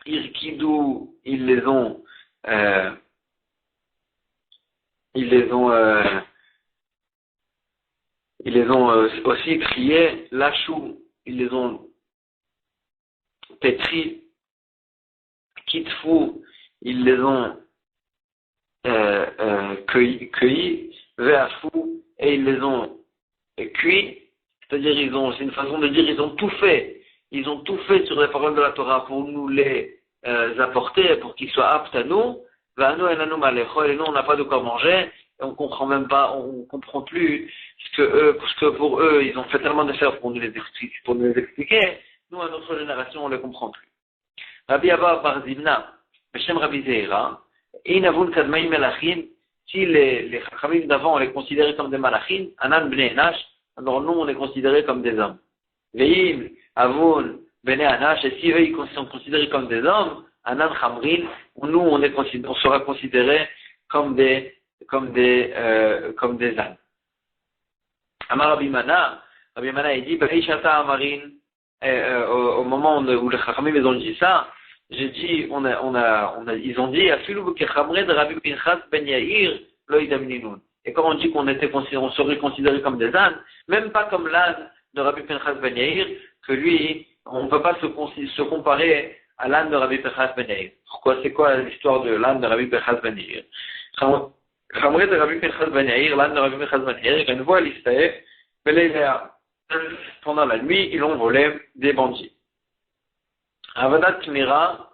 Irkidou, ils les ont aussi triés. Lachou, ils les ont pétris. Kitfou, ils les ont cueillis. Veafou, et ils les ont cuits. C'est-à-dire, c'est une façon de dire, ils ont tout fait. Ils ont tout fait sur les paroles de la Torah pour nous les apporter, pour qu'ils soient aptes à nous. Et nous, on n'a pas de quoi manger, et on comprend même pas, on comprend plus ce que pour eux, ils ont fait tellement d'efforts pour nous les expliquer, Nous, à notre génération, on ne les comprend plus. Rabbi Abba Bar Zimna, Beshem Rabbi Zeira, Inavun Kadmaim Melachim, si les Chachamim d'avant, on les considérait comme des Malachim, Anan Bnei Enash, alors nous, on les considérait comme des hommes. Veim, Avun, Bnei Anash, et si eux, ils sont considérés comme des hommes, Anan Chamrin, nous, on sera considérés comme des ânes. Amar Rabbi Mana, il dit, Beishata Amarin, au moment où les Chachamim ils ont dit ça, j'ai dit, ils ont dit, Afilu Kechamre de Rabbi Pinchas Ben Yair, Loïdam Ninun. Et quand on dit on serait considéré comme des ânes, même pas comme l'âne de Rabbi Pinchas Ben Yair, que lui, on ne peut pas se comparer à l'âne de Rabbi Pinchas Ben Yair. Pourquoi? C'est quoi l'histoire de l'âne de Rabbi Pinchas Ben Yair? Khamre de Rabbi Pinchas Ben Yair, l'âne de Rabbi Pinchas Ben Yair, une voix à l'Istaïr, pendant la nuit, ils ont volé des bandits. Avadat Tmira,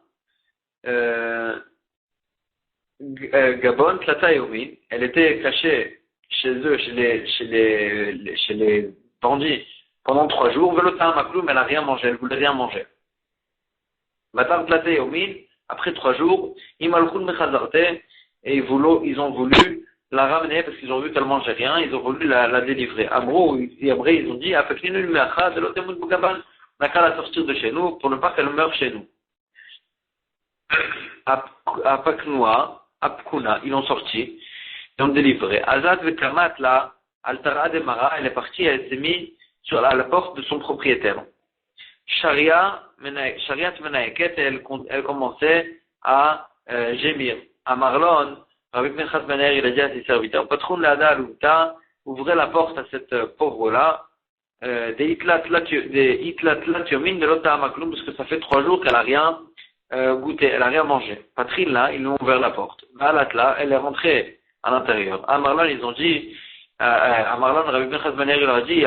Gabon, Tlata Yomin, elle était cachée chez eux, chez les bandits, pendant 3 jours. Velotam Makloum, elle n'a rien mangé, elle voulait rien manger. Matam Tlata Yomin, après 3 jours, Imalchun Mechazarte, et ils ont voulu la ramener parce qu'ils ont vu qu'elle mangeait rien, ils ont voulu la délivrer. Après, ils ont dit, on n'a qu'à la sortir de chez nous pour ne pas qu'elle meure chez nous. Apkuna, ils l'ont sorti, ils ont délivré. Azad Vekamat, là, Altara Demara, elle est partie, elle s'est mise sur la porte de son propriétaire. Shariat Menaeket, elle commençait à gémir. À Marlon, Rabbi Pinchas Ben Yair, il a dit à ses serviteurs, Patron Lada Alouta, ouvrez la porte à cette pauvre-là, des Itlat Yomin de l'Ota Makloum, parce que ça fait 3 jours qu'elle n'a rien goûté, elle n'a rien mangé. Patrine là, ils lui ont ouvert la porte. Alatla, elle est rentrée à l'intérieur. À Marlon, ils ont dit, à Marlon, Rabbi Pinchas Ben Yair, il leur a dit,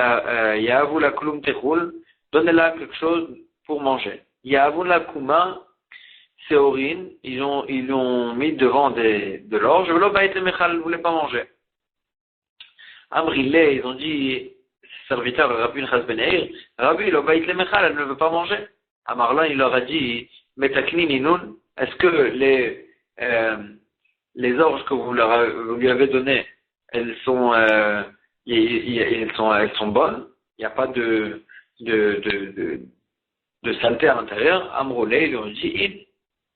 Yahavu la Kloum Techoul, donnez-la quelque chose pour manger. Yahavu la Kouma, Séorine, ils l'ont mis devant de l'orge, ne voulait pas manger. Amrilé, ils ont dit, serviteur Rabbi Pinchas Ben Yair, Rabbi, elle ne veut pas manger. À Marlon, il leur a dit, Metakni Ninoun, est-ce que les orges que vous lui avez données, elles sont bonnes, il n'y a pas de saleté à l'intérieur. Amrolé, ils lui ont dit,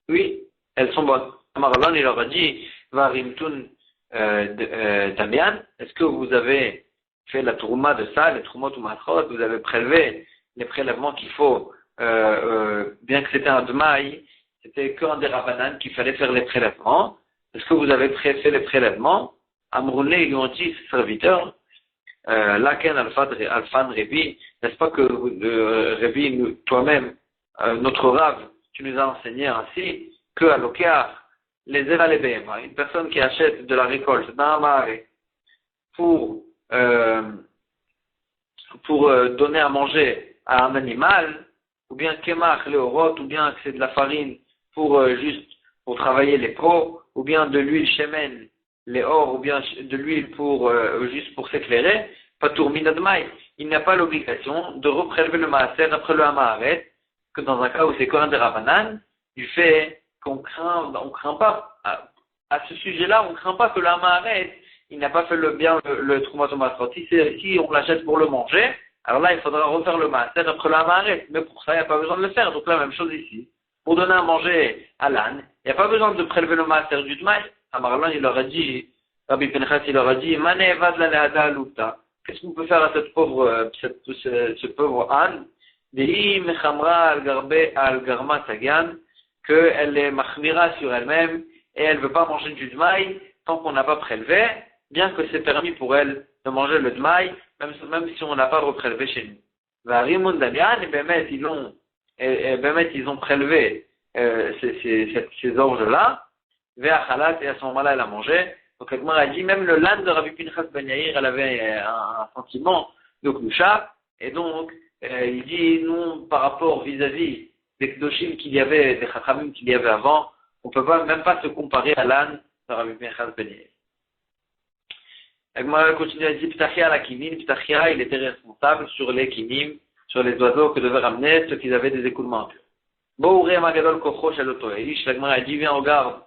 oui, elles sont bonnes. Marlon, il leur a dit, Varimtun Damian, est-ce que vous avez fait la trouma de ça, les troumot ou matrot, vous avez prélevé les prélèvements qu'il faut, bien que c'était un demaï, c'était qu'un des rabanan qu'il fallait faire les prélèvements. Est-ce que vous avez fait les prélèvements? Amroulé, ils lui ont dit, serviteurs, Laken Alfan Rebi, n'est-ce pas que Rebi, toi-même, notre Rav, tu nous as enseigné ainsi que à l'Okéar, les Evalébéma, une personne qui achète de la récolte d'un maré pour donner à manger à un animal, ou bien Kemach, Léorot, ou bien que c'est de la farine pour travailler les peaux, ou bien de l'huile Shemen, les or, ou bien de l'huile juste pour s'éclairer, Patour Minadmaï, il n'a pas l'obligation de reprélever le maaser après le Hamaharet, que dans un cas où c'est Koran de Rabanan, il fait on craint pas, à ce sujet-là, on craint pas que le Hamaharet, il n'a pas fait le Troumat Matrot. Si on l'achète pour le manger, alors là, il faudra refaire le maaser après le Hamaharet, mais pour ça, il n'y a pas besoin de le faire. Donc la même chose ici. Pour donner à manger à l'âne, il n'y a pas besoin de prélever le maaser du Dmaï. Amarlan, il leur a dit, Rabbi Pinchas, il leur a dit, Manevad la Leada Alouta. Qu'est-ce qu'on peut faire à ce pauvre âne? Dei Mechamra al-Garma Sagan, qu'elle est machmira sur elle-même et elle ne veut pas manger du Dmaï tant qu'on n'a pas prélevé, bien que c'est permis pour elle de manger le Dmaï, même si on n'a pas reprélevé chez nous. Varimon Damian, et Bémet, ils ont prélevé ces orges-là, vers Halat, et à ce moment-là, elle a mangé. Donc, elle m'a dit, même le land de Rabbi Pinchas Ben Yair, elle avait un sentiment de Kdusha, et donc, il dit, nous, par rapport vis-à-vis des Kedoshim qu'il y avait, des Chachamim qu'il y avait avant, on ne peut même pas se comparer à l'âne de Rabbi Pinchas Ben Yair. Agmara continue à dire, Ptachia la Kinim, Ptachia, il était responsable sur les Kinim, sur les oiseaux que devaient ramener ceux qui avaient des écoulements impurs. Bouré Magadol Kocho Shalotoeish, la Gemara dit, viens, regarde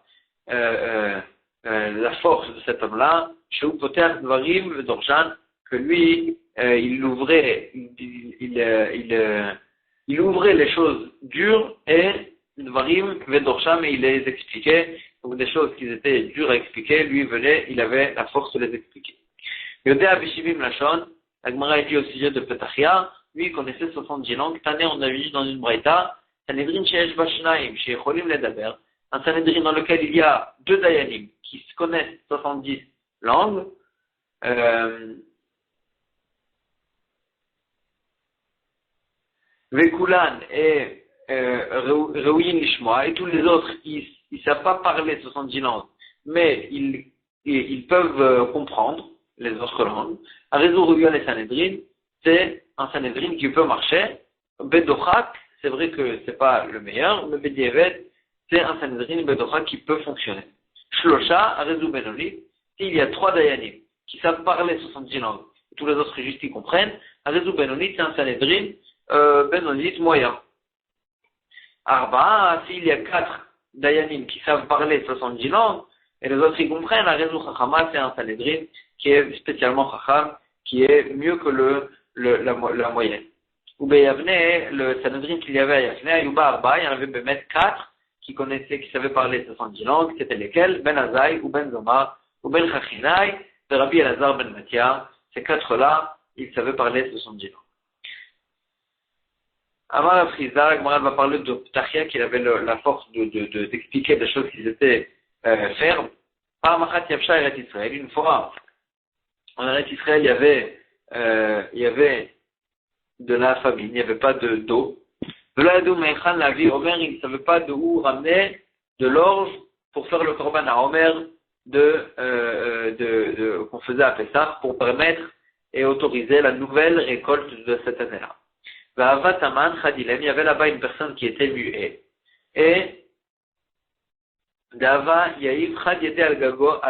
la force de cet homme-là, Sheu Poter Dvarim Vedorshan, que lui, il ouvrait les choses dures et Dvarim Vedorshan, et il les expliquait. Donc des choses qui étaient dures à expliquer, lui venait, il avait la force de les expliquer. Yodea Bishivim Lachon, la Gemara dit au sujet de Petachia, lui il connaissait 70 langues. Tané, on a vu dans une braïta, Sanhedrin Sheesh Bashnaim, Sheecholim Ledaber, un Sanhedrin dans lequel il y a 2 Dayanim qui se connaissent 70 langues. Vekulan et Reuyin Lishmoa, et tous les autres, ils savent pas parler 70 langues, mais ils peuvent comprendre les autres langues. Arezu Ruyan et Sanhedrin, c'est un Sanhedrin qui peut marcher. Bedochak, c'est vrai que c'est pas le meilleur, mais Bedievet, c'est un Sanhedrin Bedochak qui peut fonctionner. Shlosha, Arezu Benoni, s'il y a 3 Dayanim qui savent parler 70 langues, et tous les autres juste y comprennent, Arezu Benoni, c'est un Sanhedrin Benoni moyen. Arba, s'il y a 4 Dayanim qui savent parler 70 langues, et les autres y comprennent, Arezu Chachama, c'est un Sanhedrin qui est spécialement Chacham, qui est mieux que la moyenne. Ou Beyavne, le Sanhedrin qu'il y avait à Yavne, Ayuba Arba, il y en avait Bemet 4 qui savaient parler 70 langues, c'était lesquels? Ben Azaï, ou Ben Zomar, ou Ben Chachinai, et Rabbi Elazar Ben Matia. Ces 4-là, ils savaient parler 70 langues. Amar Afrizar, Gmaral va parler de Ptachia, qu'il avait la force d'expliquer des choses qui étaient fermes. Par Machat Yavsha Eret Israël, une fois, en Eret Israël, il y avait de la famine, il n'y avait pas d'eau. De là, d'où Meichan la vie, Omer, il ne savait pas de où ramener de l'orge pour faire le korban à Omer qu'on faisait à Pessah pour permettre et autoriser la nouvelle récolte de cette année-là. Il y avait là-bas une personne qui était muette. Et Dava Yaïv Chad Yedé al-Gagot,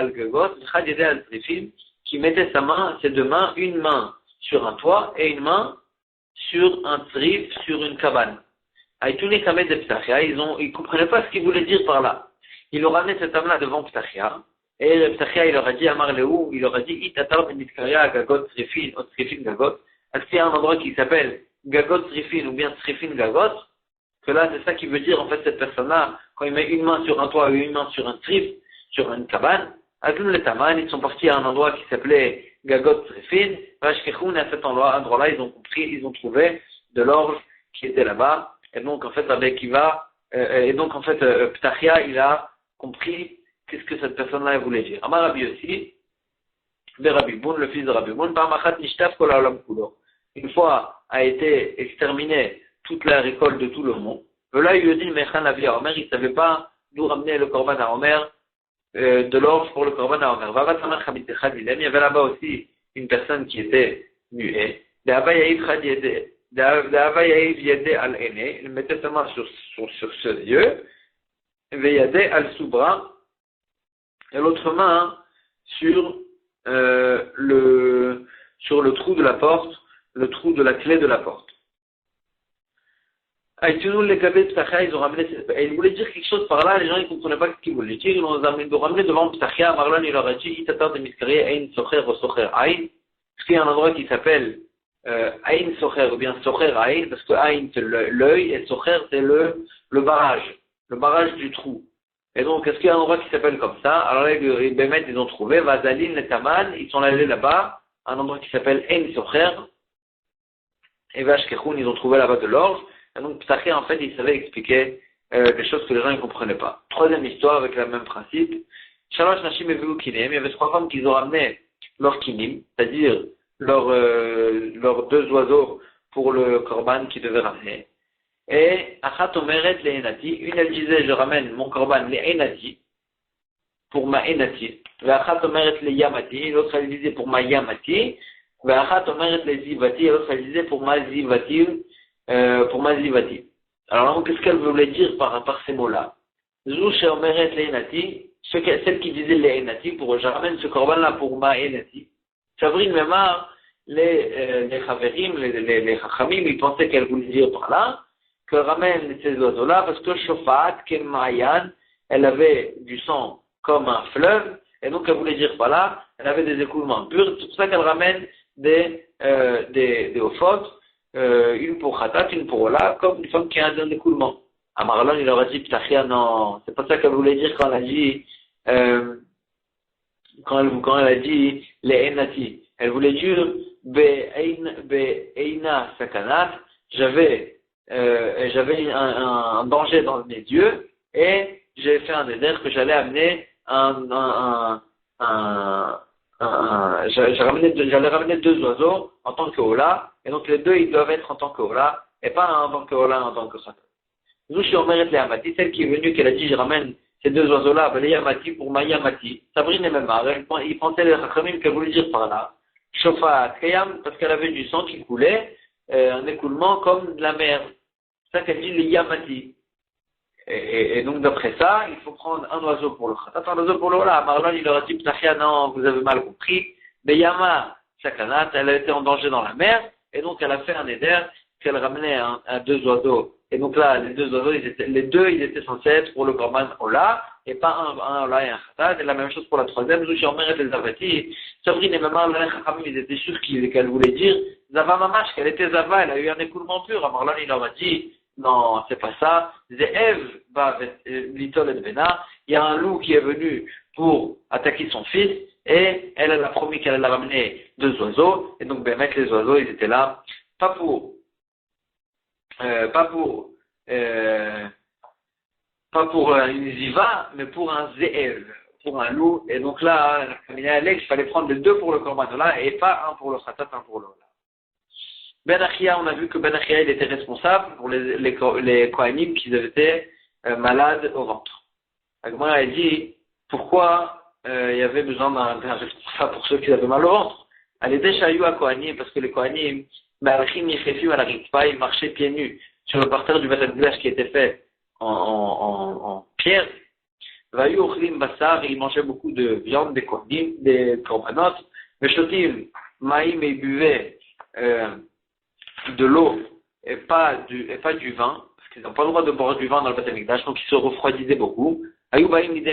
Chad Yedé al-Trifim, qui mettait ses 2 mains, une main sur un toit et une main sur un trif, sur une cabane. Aïtouné Kamed de Ptachia, ils comprenaient pas ce qu'il voulait dire par là. Ils ont ramené cet homme-là devant Ptachia, et Ptachia, il leur a dit, Amar Leou, il leur a dit, Itatar ben Mitkaria Gagot Trifin, ou Trifin Gagot. Est-ce qu'il y a un endroit qui s'appelle Gagot Trifin, ou bien Trifin Gagot? Que là, c'est ça qui veut dire, en fait, cette personne-là, quand il met une main sur un toit et une main sur un trif, sur une cabane, Adoun le Taman, ils sont partis à un endroit qui s'appelait Gagot Trifin, Vashkechoun, à cet endroit-là, ils ont trouvé de l'orge qui était là-bas, et donc, en fait, Ptachia, il a compris qu'est-ce que cette personne-là voulait dire. Amar Rabbi aussi, Rabbi Boun, le fils de Rabbi Boun, par Machat Nishtaf Kol Haolam Kulo. Une fois a été exterminée toute la récolte de tout le monde. Là, il lui a dit, Mechan la vie à Omer, il ne savait pas d'où ramener le korban à Omer, de l'orge pour le korban à Omer. Il y avait là-bas aussi une personne qui était muette. Il mettait sa main sur ses yeux, Veyadé al-Soubra, et l'autre main sur le trou de la porte, le trou de la clé de la porte. Ils ont ramené, et ils voulaient dire quelque chose par là, les gens ne comprenaient pas ce qu'ils voulaient dire, ils l'ont ramené devant Ptachia, Marlon il leur a dit, Itatar de Miskari, Ain Socher ou Socher Ain, parce qu'il y a un endroit qui s'appelle Ain Socher ou bien Socher Ain, parce que Ain c'est l'œil et Socher c'est le barrage du trou. Et donc, est-ce qu'il y a un endroit qui s'appelle comme ça? Alors là, les Bémet, ils ont trouvé, Vazalin, les Taman, ils sont allés là-bas, un endroit qui s'appelle Ain Socher, et Vashkechoun, ils ont trouvé là-bas de l'orge. Et donc, Ptachia, en fait, il savait expliquer des choses que les gens ne comprenaient pas. Troisième histoire avec le même principe. Shalosh Nashim et Kinem, il y avait 3 femmes qui ont ramené leur kinim, c'est-à-dire leurs 2 oiseaux pour le korban qu'ils devaient ramener. Et Achat Omeret le Enati, une elle disait, je ramène mon korban le Enati, pour ma Enati. Achat Omeret le Yamati, l'autre elle disait pour ma Yamati. Achat Omeret le Zivati, l'autre elle disait pour ma Zivati. Alors, qu'est-ce qu'elle voulait dire par ces mots-là? Zouche Omeret Leinati, celle qui disait Leinati, je ramène ce korban-là pour ma Enati. Savrine Memar, les Chaverim, les Chachamim, ils pensaient qu'elle voulait dire par là, que ramène ces oiseaux-là, parce que Shofat, Ken Ma'ayan, elle avait du sang comme un fleuve, et donc elle voulait dire par là, elle avait des écoulements purs, c'est pour ça qu'elle ramène des ophotes, une pour Khatat, une pour Ola, comme une femme qui a un écoulement. À Marlon, il leur a dit, Ptachia, non, c'est pas ça qu'elle voulait dire quand elle a dit, quand elle a dit les Enati. Elle voulait dire Be'eina Sakanat, j'avais un danger dans mes yeux et j'ai fait un désert que j'allais amener j'allais ramener deux oiseaux en tant que Ola, et donc les deux ils doivent être en tant que Ola, et pas en tant que Ola, en tant que Khatat. Nous, chez Omeret les Hamati, celle qui est venue, qu'elle a dit, je ramène ces deux oiseaux-là, les Yamati pour ma Yamati. Sabrine et Memar, ils pensaient les Chachamim qu'elle voulait dire par là. Shofat, Kayam, parce qu'elle avait du sang qui coulait, un écoulement comme de la mer. C'est ça qu'elle dit, les Yamati. Et donc, d'après ça, il faut prendre un oiseau pour le Khatat, un oiseau pour le Ola. Marlon, il leur a dit, Ptachia, non, vous avez mal compris. Beyama, Sakanat, elle a été en danger dans la mer, et donc elle a fait un éder qu'elle ramenait à deux oiseaux. Et donc là, les deux oiseaux, ils étaient censés être pour le Korban Ola, et pas un Ola et un Khatat. Et la même chose pour la troisième, Zouchi Omer et les Zavati. Sabrine et Mamar, ils étaient sûrs qu'elle voulait dire Zava Mamash, qu'elle était Zava, elle a eu un écoulement pur. Amarlan, il leur a dit, non, c'est pas ça. Ze'ev, Litol et Bena, il y a un loup qui est venu pour attaquer son fils, et elle a promis qu'elle allait ramener deux oiseaux, et donc, ben, mettre les oiseaux, ils étaient là, pas pour une ziva, mais pour un ze'ev, pour un loup. Et donc là, il fallait prendre les deux pour le korban là et pas un pour le khatat, un pour l'ola. Ben Achia, on a vu que Ben Achia, il était responsable pour les Kohanim qui étaient malades au ventre. Agmara a dit, pourquoi il y avait besoin d'un responsable pour ceux qui avaient mal au ventre? Elle était chaillou à Kohanim, parce que les Kohanim, ils marchaient pieds nus sur le parterre du Beth Amikdash qui était fait en pierre. Ils mangeaient beaucoup de viande, des kohanim, des korbanot. Meshotim, maïm, ils buvaient de l'eau et pas du vin, parce qu'ils n'ont pas le droit de boire du vin dans le Beth Amikdash, donc ils se refroidisaient beaucoup. Ayubaïm, ils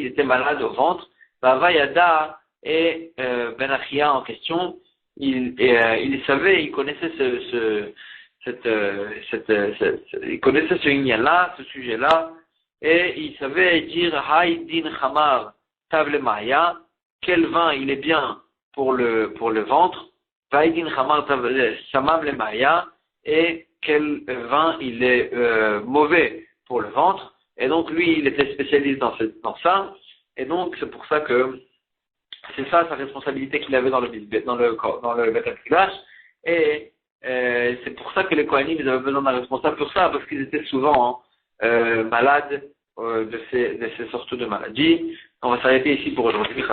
étaient malades au ventre. Vayada et Ben Achia en question, il savait, il connaissait il connaissait ce ignan-là, ce sujet-là, et il savait dire Haïdin Hamar Tavle Maya, quel vin il est bien pour le ventre, Haïdin Hamar Samam le Maya, et quel vin il est mauvais pour le ventre. Et donc lui, il était spécialiste dans ça, et donc c'est pour ça que c'est ça sa responsabilité qu'il avait dans le Beth Amikdash, et c'est pour ça que les Kohanim, ils avaient besoin d'un responsable pour ça, parce qu'ils étaient souvent malades de ces sortes de maladies. On va s'arrêter ici pour aujourd'hui.